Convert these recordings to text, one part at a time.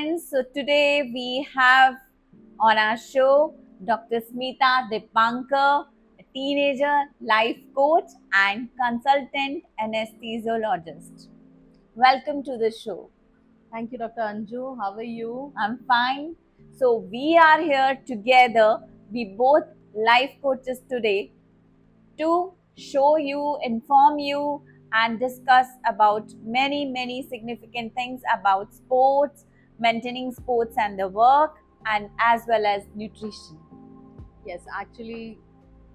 friends. So today we have on our show Dr. Smita Dipankar, a teenager life coach and consultant anesthesiologist. Welcome to the show. Thank you, Dr. Anju. How are you? I'm fine. So we are here together. We both life coaches today to show you, inform you, and discuss about many significant things about sports, maintaining sports and the work, and as well as nutrition. Yes, actually,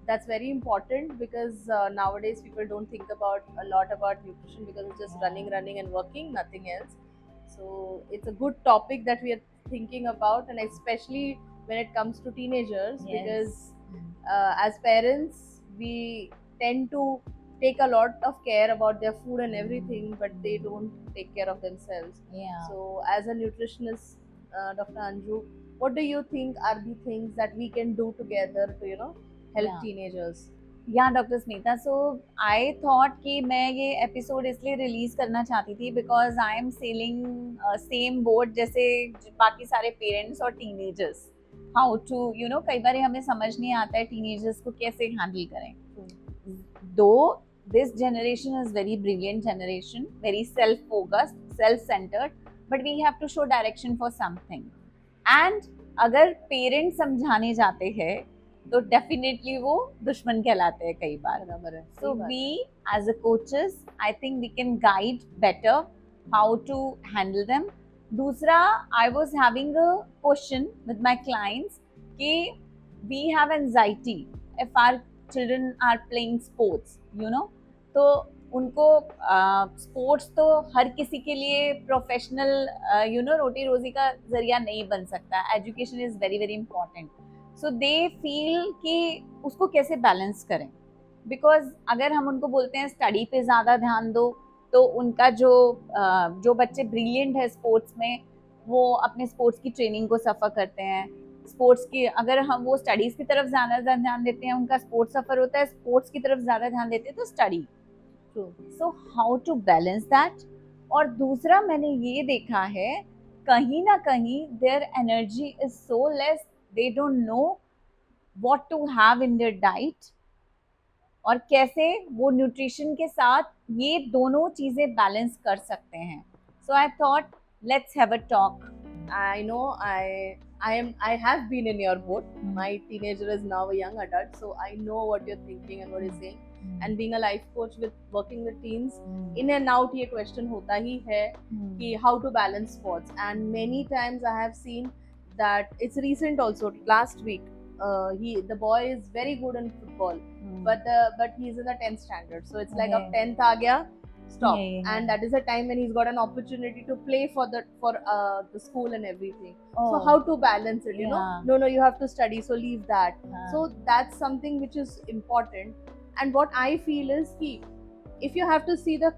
that's very important because nowadays people don't think about a lot about nutrition because it's just running, and working, nothing else. So it's a good topic that we are thinking about, and especially when it comes to teenagers, because as parents, we tend to take a lot of care about their food and everything, but they don't take care of themselves. Yeah. So, as a nutritionist, Dr. Anju, what do you think are the things that we can do together to, help Yeah. teenagers? या doctor Smita so I thought कि मैं ये episode इसलिए release करना चाहती थी because I am selling same board जैसे बाकी सारे पेरेंट्स और टीनेजर्स हाउ टू कई बार हमें समझ नहीं आता है टीनेजर्स को कैसे हैंडल करें दो this generation is very brilliant generation, very self focused, self centered, but we have to show direction for something. And अगर पेरेंट्स समझाने जाते हैं तो डेफिनेटली वो दुश्मन कहलाते हैं कई बार. बराबर है. So we as a coaches, I think we can guide better how to handle them. दूसरा, I was having a question with my clients कि we have anxiety if our children are playing sports, तो उनको sports तो हर किसी के लिए professional रोटी रोजी का जरिया नहीं बन सकता. Education is very very important. So they feel कि उसको कैसे बैलेंस करें, बिकॉज अगर हम उनको बोलते हैं स्टडी पे ज़्यादा ध्यान दो तो उनका जो बच्चे ब्रिलियंट है स्पोर्ट्स में वो अपने स्पोर्ट्स की ट्रेनिंग को सफ़र करते हैं. स्पोर्ट्स की अगर हम वो स्टडीज़ की तरफ ज़्यादा ध्यान देते हैं उनका स्पोर्ट्स सफ़र होता है. स्पोर्ट्स की तरफ ज़्यादा ध्यान देते हैं तो study. So how to balance that. और दूसरा मैंने ये देखा है कहीं ना कहीं their energy is so less, they don't know what to have in their diet और कैसे वो न्यूट्रिशन के साथ ये दोनों चीजें बैलेंस कर सकते हैं. So I thought let's have a talk. I know I have been in your boat. My teenager is now a young adult, so I know what you're thinking and what you're saying. And being a life coach with working with teens, in and out ये question होता ही है कि how to balance sports. And many times I have seen that it's recent also. Last week, the boy is very good in football, but he's in the 10th standard, so it's like अब 10th आ गया, stop. And that is a time when he's got an opportunity to play for the school and everything. So how to balance it, no, you have to study, so leave that. So that's something which is important. And what I feel is कि if you have to see the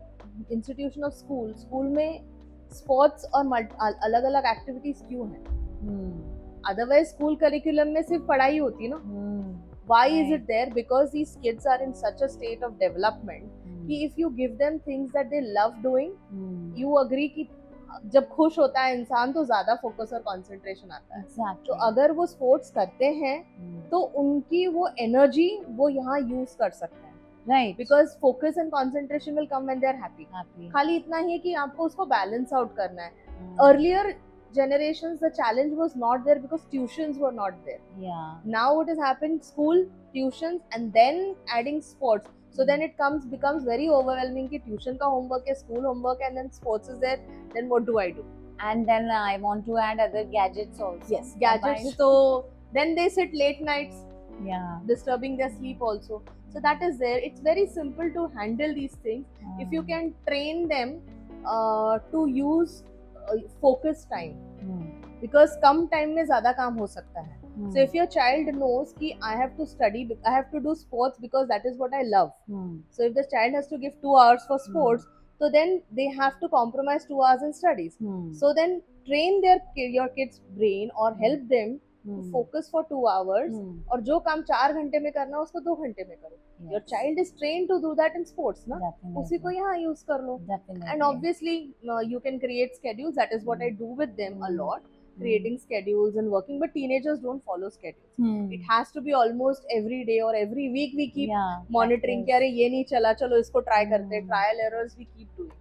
institution of school में sports और अलग अलग activities क्यों हैं? Otherwise school curriculum में सिर्फ पढ़ाई होती है ना. Why is it there? Because these kids are in such a state of development कि if you give them things that they love doing, you agree कि जब खुश होता है इंसान तो ज्यादा फोकस और कंसंट्रेशन आता है. तो अगर वो स्पोर्ट्स करते हैं तो उनकी वो एनर्जी वो यहाँ यूज कर सकते हैं. Right, because focus and concentration will come when they are happy. खाली इतना ही है कि आपको उसको बैलेंस आउट करना है. Earlier generations the challenge was not there because tuitions were not there. Now it has happened, school, tuitions, and then adding sports. So then it becomes very overwhelming कि tuition का homework है, school homework, and then sports is there. Then what do I do? And then I want to add other gadgets also. Yes, gadgets. So then they sit late nights, disturbing their sleep also. So that is there. It's very simple to handle these things if you can train them to use focus time. Because come time में ज़्यादा काम हो सकता है. So if your child knows कि I have to study, I have to do sports because that is what I love. So if the child has to give 2 hours for sports, so then they have to compromise 2 hours in studies. So then train your kids' brain or help them to focus for 2 hours. और जो काम 4 घंटे में करना उसको 2 घंटे में करो. Your child is train to do that in sports ना, उसी को यहाँ यूज कर लो. And obviously you can create schedules. That is what I do with them a lot, creating schedules and working. But teenagers don't follow schedules. It has to be almost every day or every week we keep monitoring कि अरे ये नहीं चला, चलो इसको try करते हैं. Trial errors we keep doing.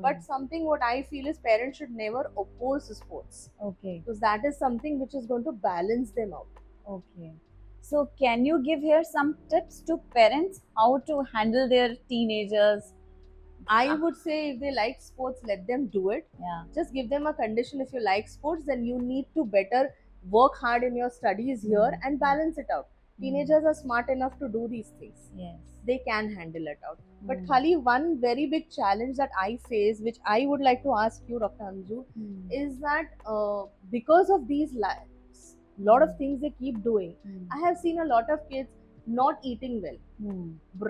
But something what I feel is parents should never oppose sports. Okay. Because that is something which is going to balance them out. Okay. So can you give here some tips to parents how to handle their teenagers? I would say if they like sports, let them do it. Yeah. Just give them a condition. If you like sports, then you need to better work hard in your studies here and balance it out. Teenagers are smart enough to do these things. Yes. They can handle it out. But khali one very big challenge that I face, which I would like to ask you, Dr. Anju, is that because of these lot of things they keep doing, I have seen a lot of kids not eating well.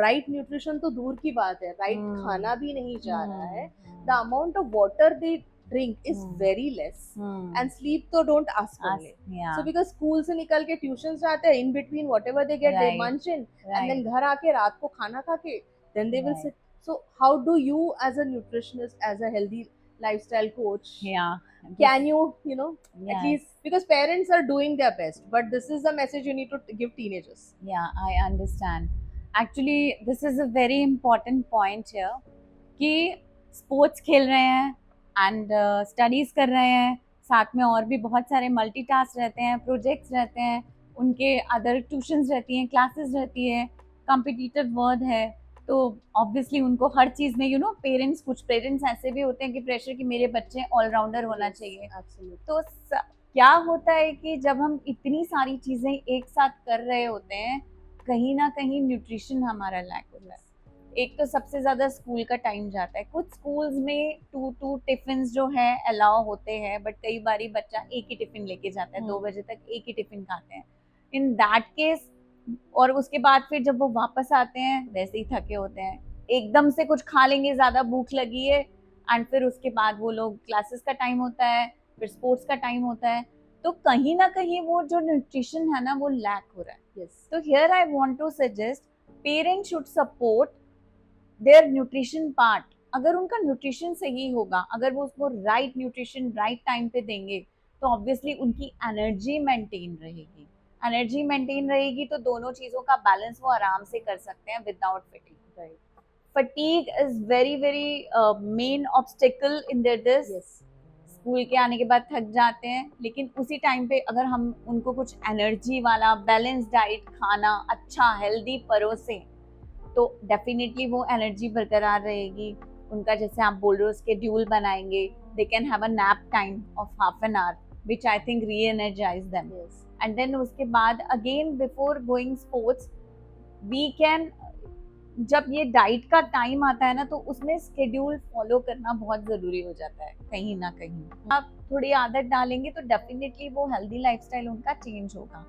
Right nutrition तो दूर की बात है, right खाना भी नहीं जा रहा है. The amount of water they drink is very less, and sleep तो don't ask only. So because school से निकल के tuitions जाते हैं, in between whatever they get they munch in, and then घर आके रात को खाना खा के then they will sit. So how do you as a nutritionist, as a healthy lifestyle coach, can you at least, because parents are doing their best, but this is the message you need to give teenagers. I understand. Actually this is a very important point here कि sports खेल रहे हैं and studies कर रहे हैं, साथ में और भी बहुत सारे multitask रहते हैं, projects रहते हैं, उनके other tuitions रहती हैं, classes रहती है, competitive world है. तो ऑब्वियसली उनको हर चीज में पेरेंट्स, कुछ पेरेंट्स ऐसे भी होते हैं कि प्रेशर कि मेरे बच्चे ऑलराउंडर होना चाहिए. तो क्या होता है कि जब हम इतनी सारी चीजें एक साथ कर रहे होते हैं, कहीं ना कहीं न्यूट्रिशन हमारा लैक होता है. एक तो सबसे ज्यादा स्कूल का टाइम जाता है. कुछ स्कूल्स में 2 टिफिन जो है अलाउ होते हैं, बट कई बारी बच्चा एक ही टिफिन लेके जाता है, 2 बजे तक एक ही टिफिन खाते हैं. इन दैट केस, और उसके बाद फिर जब वो वापस आते हैं वैसे ही थके होते हैं, एकदम से कुछ खा लेंगे, ज्यादा भूख लगी है, एंड फिर उसके बाद वो लोग क्लासेस का टाइम होता है, फिर स्पोर्ट्स का टाइम होता है, तो कहीं ना कहीं वो जो न्यूट्रिशन है ना वो लैक हो रहा है. तो here I want to suggest parents should support their nutrition part. अगर उनका न्यूट्रिशन सही होगा, अगर वो उसको राइट न्यूट्रिशन राइट टाइम पे देंगे, तो ऑब्वियसली उनकी एनर्जी मेंटेन रहेगी. एनर्जी मेंटेन रहेगी तो दोनों चीजों का बैलेंस वो आराम से कर सकते हैं without fatigue. Fatigue is very very main obstacle in their this. School के आने के बाद थक जाते हैं, लेकिन उसी टाइम पे अगर हम उनको कुछ एनर्जी वाला बैलेंस डाइट खाना अच्छा हेल्दी परोसे, तो डेफिनेटली वो एनर्जी बरकरार रहेगी. उनका जैसे आप बोल रहे हो स्केड्यूल बनाएंगे, they can have a nap time of half an hour which I think re-energize them. And then उसके बाद again before going sports we can, जब ये डाइट का टाइम आता है ना, तो उसमें स्केड्यूल फॉलो करना बहुत जरूरी हो जाता है. कहीं ना कहीं आप थोड़ी आदत डालेंगे तो डेफिनेटली वो हेल्दी लाइफस्टाइल उनका चेंज होगा,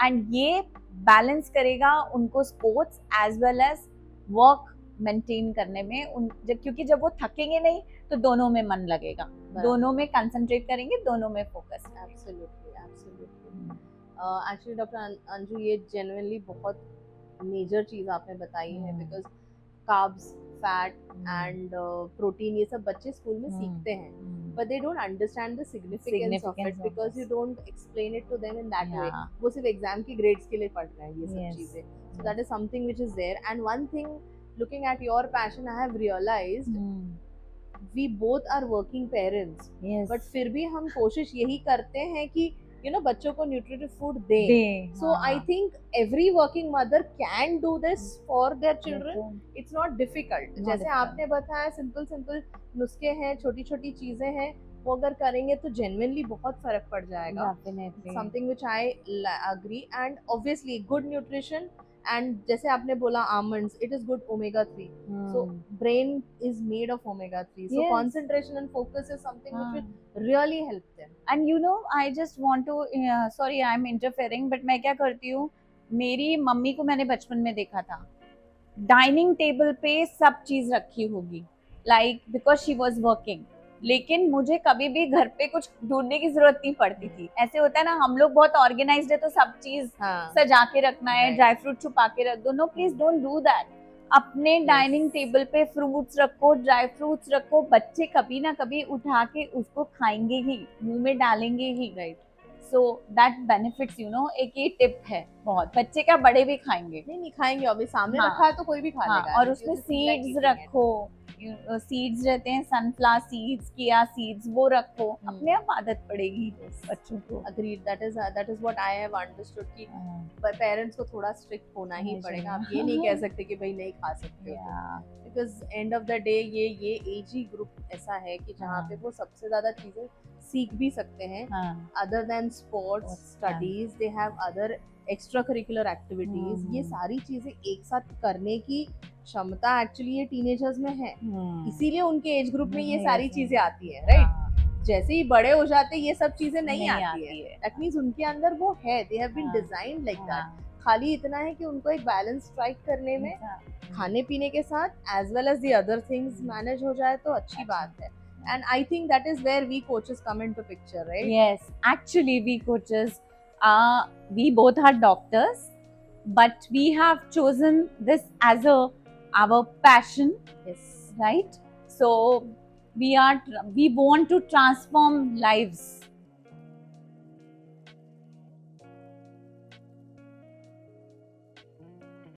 एंड ये बैलेंस करेगा उनको sports as well as work maintain करने में. क्योंकि जब वो थकेंगे नहीं तो दोनों में मन लगेगा, दोनों में कंसंट्रेट करेंगे, दोनों में फोकस. एक्चुअली डॉक्टर अंजू, ये जेन्युइनली बहुत मेजर चीज आपने बताई है, because carbs, fat and protein ये सब बच्चे स्कूल में सीखते हैं, but they don't understand the significance of it because you don't explain it to them in that way. वो सिर्फ एग्जाम की ग्रेड्स के लिए पढ़ रहे हैं ये सब चीजें. So that is something which is there. And one thing, looking at your passion, I have realized we both are working parents, but फिर भी हम कोशिश यही करते हैं कि बच्चों को न्यूट्रिटिव फूड दें. So I think every working mother can do this for their children. It's not difficult. जैसे आपने बताया, सिंपल नुस्खे हैं, छोटी छोटी चीजें हैं, वो अगर करेंगे तो genuinely बहुत फर्क पड़ जाएगा. Something which I agree. And obviously good nutrition, and जैसे आपने बोला almonds, it is good omega-3. So brain is made of omega-3. So concentration and focus is something which will really help them. And I just want to sorry I am interfering, but मैं क्या करती हूँ, मेरी mummy को मैंने बचपन में देखा था, डाइनिंग टेबल पे सब चीज रखी होगी, like because she was working. लेकिन मुझे कभी भी घर पे कुछ ढूंढने की जरूरत नहीं पड़ती थी. ऐसे होता है ना, हम लोग बहुत ऑर्गेनाइज्ड है तो सब चीज सजा के रखना है, ड्राई फ्रूट छुपा के रख दो. No, please don't do that. अपने डाइनिंग टेबल पे फ्रूट्स रखो, ड्राई फ्रूट्स रखो, बच्चे कभी ना कभी उठा के उसको खाएंगे ही, मुंह में डालेंगे ही, right. So that benefits, you know, एक ये टिप है बहुत, बच्चे क्या बड़े भी खाएंगे। नहीं खाएंगे, अभी सामने हाँ, रखा है तो कोई भी खा हाँ, लेगा। और उसमें सीड्स रखो, सीड्स रहते हैं, सनफ्लावर सीड्स, किया सीड्स, वो रखो, अपने आप आदत पड़ेगी बच्चों को। Agreed, that is what I have understood कि पेरेंट्स को थोड़ा स्ट्रिक्ट होना ही पड़ेगा। आप ये नहीं कह सकते कि भाई नहीं खा सकते हो, because end of the day ये एज ही ग्रुप ऐसा है कि जहाँ पे वो सबसे ज्यादा चीजें सीख भी सकते हैं। Other than sports, studies, they have other extra curricular activities. ये सारी चीजें एक साथ करने की क्षमता एक्चुअली ये टीनेजर्स में है, इसीलिए उनके एज ग्रुप में ये सारी चीजें आती है, राइट। जैसे ही बड़े हो जाते ये सब चीजें नहीं आती है। दैट मींस उनके अंदर वो है, they have been designed like that. खाली इतना है कि उनको एक बैलेंस स्ट्राइक करने में खाने पीने के साथ as well as the other things manage हो जाए तो अच्छी बात है। And I think that is where we coaches come into picture, right? Yes, actually we coaches, we both are doctors, but we have chosen this as our passion. Yes. Right? So we want to transform lives.